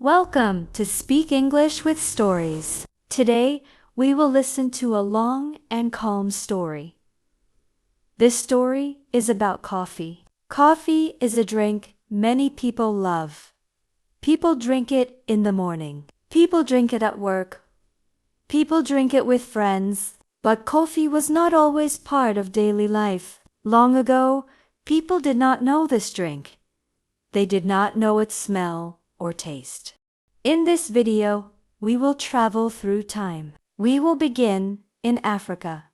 Welcome to Speak English with Stories. Today, we will listen to a long and calm story. This story is about coffee. Coffee is a drink many people love. People drink it in the morning. People drink it at work. People drink it with friends. But coffee was not always part of daily life. Long ago, people did not know this drink. They did not know its smell or taste. In this video, we will travel through time. We will begin in Africa.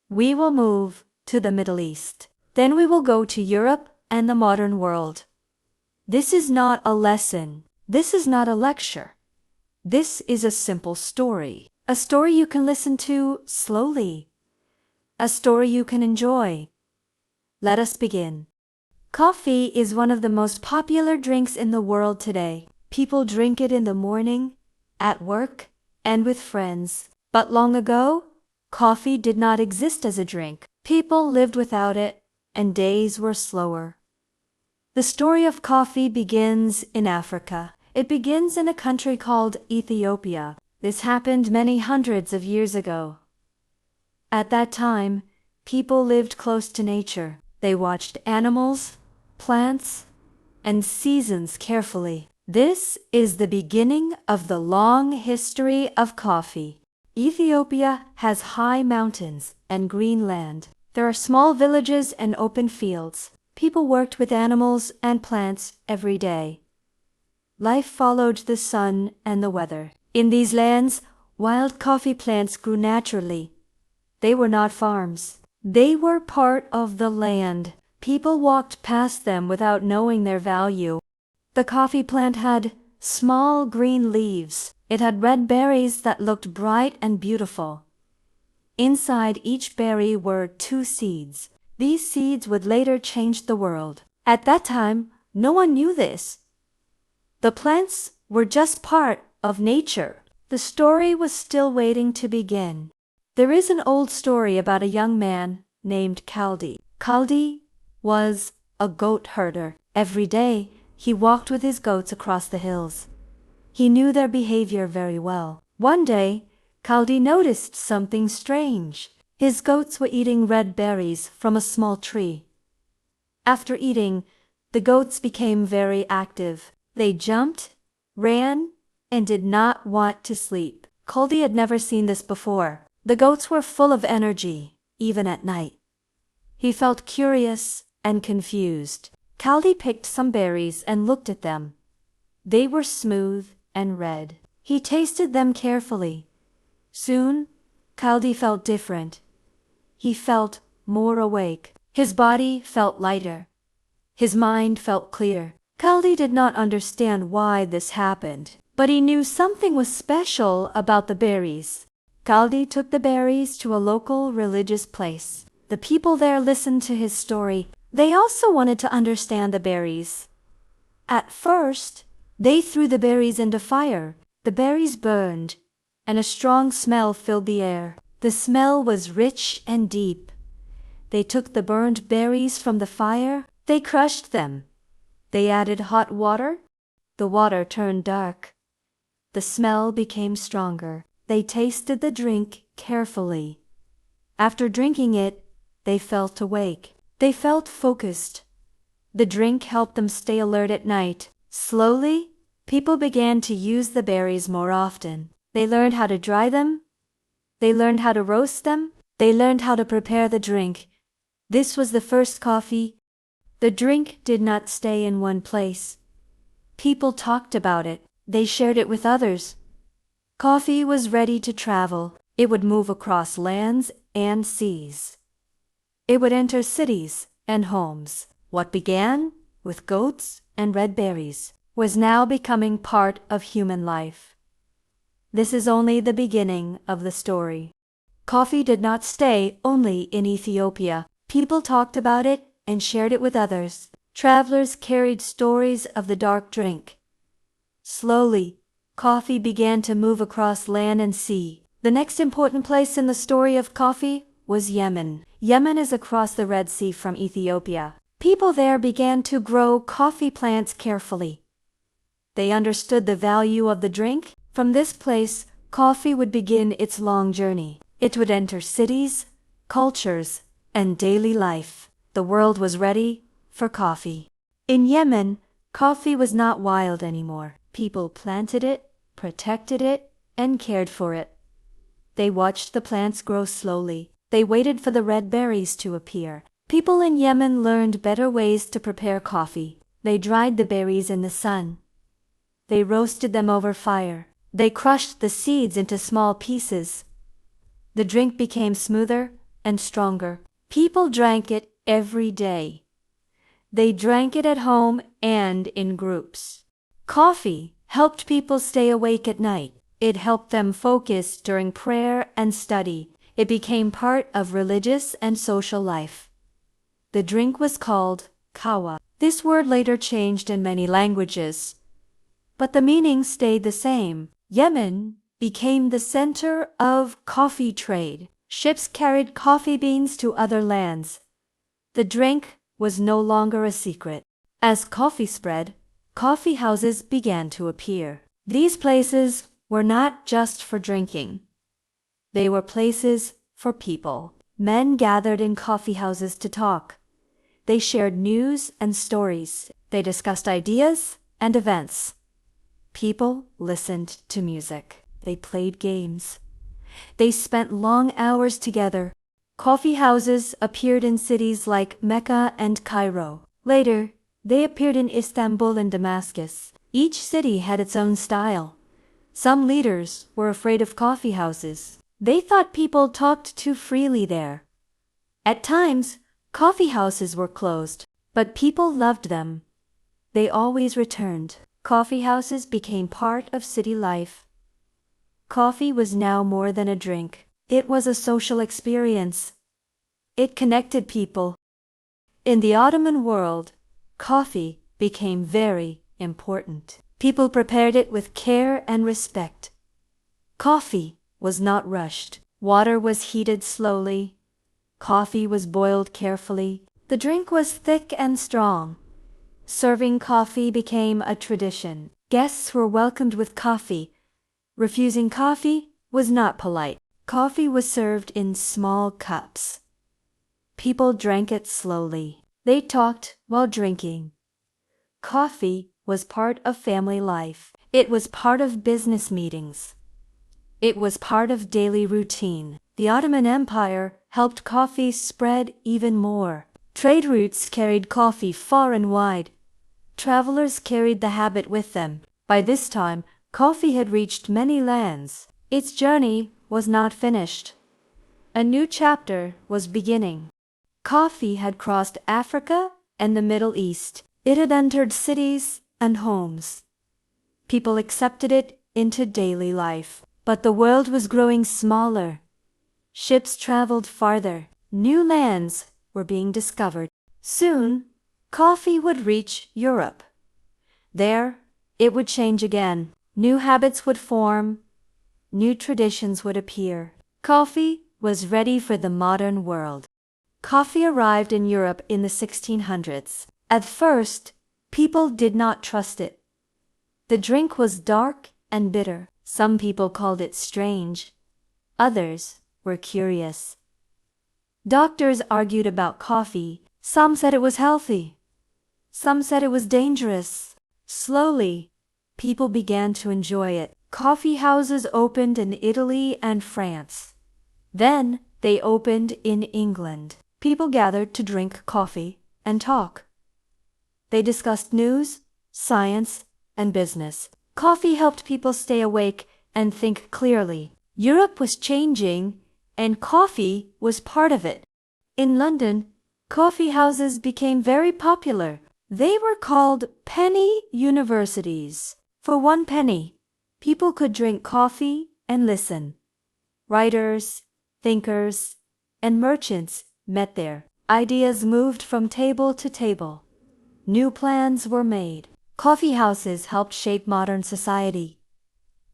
We will move to the Middle East. Then we will go to Europe and the modern world. This is not a lesson. This is not a lecture. This is a simple story. A story you can listen to slowly. A story you can enjoy. Let us begin. Coffee is one of the most popular drinks in the world today. People drink it in the morning, at work, and with friends. But long ago, coffee did not exist as a drink. People lived without it, and days were slower. The story of coffee begins in Africa. It begins in a country called Ethiopia. This happened many hundreds of years ago. At that time, people lived close to nature. They watched animals, plants, and seasons carefully. This is the beginning of the long history of coffee. Ethiopia has high mountains and green land. There are small villages and open fields. People worked with animals and plants every day. Life followed the sun and the weather. In these lands, wild coffee plants grew naturally. They were not farms. They were part of the land. People walked past them without knowing their value. The coffee plant had small green leaves. It had red berries that looked bright and beautiful. Inside each berry were 2 seeds. These seeds would later change the world. At that time, no one knew this. The plants were just part of nature. The story was still waiting to begin. There is an old story about a young man named Kaldi. Kaldi was a goat herder. Every day, he walked with his goats across the hills. He knew their behavior very well. One day, Kaldi noticed something strange. His goats were eating red berries from a small tree. After eating, the goats became very active. They jumped, ran, and did not want to sleep. Kaldi had never seen this before. The goats were full of energy, even at night. He felt curious and confused. Kaldi picked some berries and looked at them. They were smooth and red. He tasted them carefully. Soon, Kaldi felt different. He felt more awake. His body felt lighter. His mind felt clear. Kaldi did not understand why this happened, but he knew something was special about the berries. Kaldi took the berries to a local religious place. The people there listened to his story. They also wanted to understand the berries. At first, they threw the berries into fire. The berries burned, and a strong smell filled the air. The smell was rich and deep. They took the burned berries from the fire. They crushed them. They added hot water. The water turned dark. The smell became stronger. They tasted the drink carefully. After drinking it, they felt awake. They felt focused. The drink helped them stay alert at night. Slowly, people began to use the berries more often. They learned how to dry them. They learned how to roast them. They learned how to prepare the drink. This was the first coffee. The drink did not stay in one place. People talked about it. They shared it with others. Coffee was ready to travel. It would move across lands and seas. It would enter cities and homes. What began with goats and red berries was now becoming part of human life. This is only the beginning of the story. Coffee did not stay only in Ethiopia. People talked about it and shared it with others. Travelers carried stories of the dark drink. Slowly, coffee began to move across land and sea. The next important place in the story of coffee was Yemen. Yemen is across the Red Sea from Ethiopia. People there began to grow coffee plants carefully. They understood the value of the drink. From this place, coffee would begin its long journey. It would enter cities, cultures, and daily life. The world was ready for coffee. In Yemen, coffee was not wild anymore. People planted it, protected it, and cared for it. They watched the plants grow slowly. They waited for the red berries to appear. People in Yemen learned better ways to prepare coffee. They dried the berries in the sun. They roasted them over fire. They crushed the seeds into small pieces. The drink became smoother and stronger. People drank it every day. They drank it at home and in groups. Coffee helped people stay awake at night. It helped them focus during prayer and study. It became part of religious and social life. The drink was called kawa. This word later changed in many languages, but the meaning stayed the same. Yemen became the center of coffee trade. Ships carried coffee beans to other lands. The drink was no longer a secret. As coffee spread, coffee houses began to appear. These places were not just for drinking. They were places for people. Men gathered in coffee houses to talk. They shared news and stories. They discussed ideas and events. People listened to music. They played games. They spent long hours together. Coffee houses appeared in cities like Mecca and Cairo. Later, they appeared in Istanbul and Damascus. Each city had its own style. Some leaders were afraid of coffee houses. They thought people talked too freely there. At times, coffee houses were closed, but people loved them. They always returned. Coffee houses became part of city life. Coffee was now more than a drink. It was a social experience. It connected people. In the Ottoman world, coffee became very important. People prepared it with care and respect. Coffee was not rushed. Water was heated slowly. Coffee was boiled carefully. The drink was thick and strong. Serving coffee became a tradition. Guests were welcomed with coffee. Refusing coffee was not polite. Coffee was served in small cups. People drank it slowly. They talked while drinking. Coffee was part of family life. It was part of business meetings. It was part of daily routine. The Ottoman Empire helped coffee spread even more. Trade routes carried coffee far and wide. Travelers carried the habit with them. By this time, coffee had reached many lands. Its journey was not finished. A new chapter was beginning. Coffee had crossed Africa and the Middle East. It had entered cities and homes. People accepted it into daily life. But the world was growing smaller. Ships traveled farther. New lands were being discovered. Soon, coffee would reach Europe. There, it would change again. New habits would form. New traditions would appear. Coffee was ready for the modern world. Coffee arrived in Europe in the 1600s. At first, people did not trust it. The drink was dark and bitter. Some people called it strange. Others were curious. Doctors argued about coffee. Some said it was healthy. Some said it was dangerous. Slowly, people began to enjoy it. Coffee houses opened in Italy and France. Then they opened in England. People gathered to drink coffee and talk. They discussed news, science, and business. Coffee helped people stay awake and think clearly. Europe was changing, and coffee was part of it. In London, coffee houses became very popular. They were called penny universities. For 1 penny, people could drink coffee and listen. Writers, thinkers, and merchants met there. Ideas moved from table to table. New plans were made. Coffee houses helped shape modern society.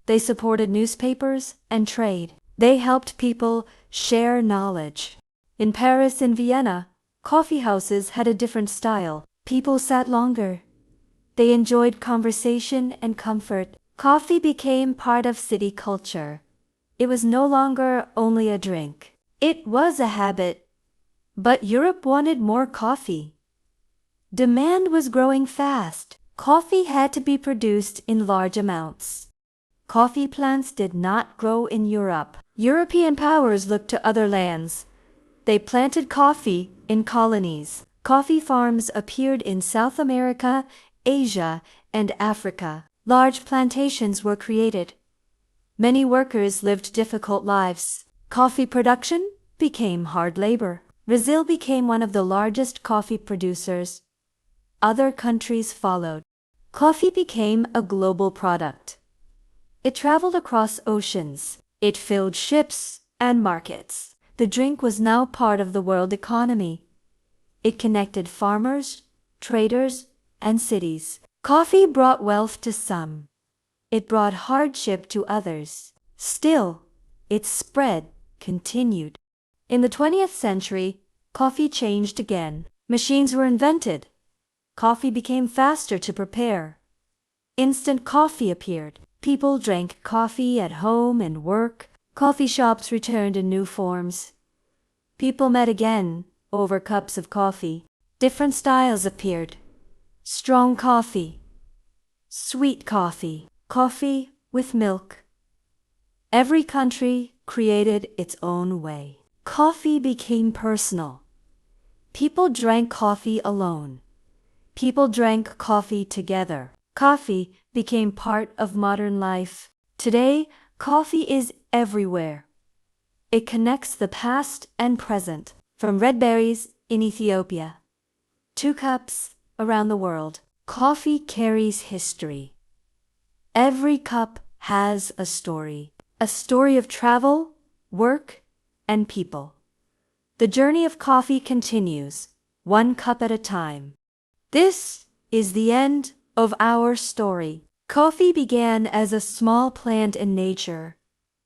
They supported newspapers and trade. They helped people share knowledge. In Paris and Vienna, coffee houses had a different style. People sat longer. They enjoyed conversation and comfort. Coffee became part of city culture. It was no longer only a drink. It was a habit. But Europe wanted more coffee. Demand was growing fast. Coffee had to be produced in large amounts. Coffee plants did not grow in Europe. European powers looked to other lands. They planted coffee in colonies. Coffee farms appeared in South America, Asia, and Africa. Large plantations were created. Many workers lived difficult lives. Coffee production became hard labor. Brazil became one of the largest coffee producers. Other countries followed. Coffee became a global product. It traveled across oceans. It filled ships and markets. The drink was now part of the world economy. It connected farmers, traders, and cities. Coffee brought wealth to some. It brought hardship to others. Still, its spread continued. In the 20th century, coffee changed again. Machines were invented. Coffee became faster to prepare. Instant coffee appeared. People drank coffee at home and work. Coffee shops returned in new forms. People met again over cups of coffee. Different styles appeared. Strong coffee, sweet coffee, coffee with milk. Every country created its own way. Coffee became personal. People drank coffee alone. People drank coffee together. Coffee became part of modern life. Today, coffee is everywhere. It connects the past and present, from red berries in Ethiopia to cups around the world. Coffee carries history. Every cup has a story of travel, work, and people. The journey of coffee continues, one cup at a time. This is the end of our story. Coffee began as a small plant in nature.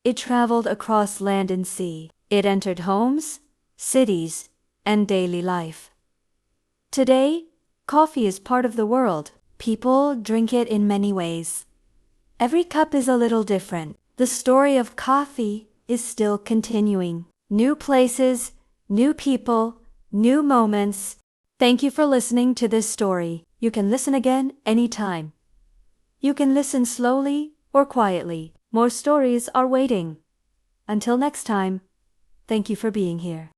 It traveled across land and sea. It entered homes, cities, and daily life. Today, coffee is part of the world. People drink it in many ways. Every cup is a little different. The story of coffee is still continuing. New places, new people, new moments. Thank you for listening to this story. You can listen again anytime. You can listen slowly or quietly. More stories are waiting. Until next time, thank you for being here.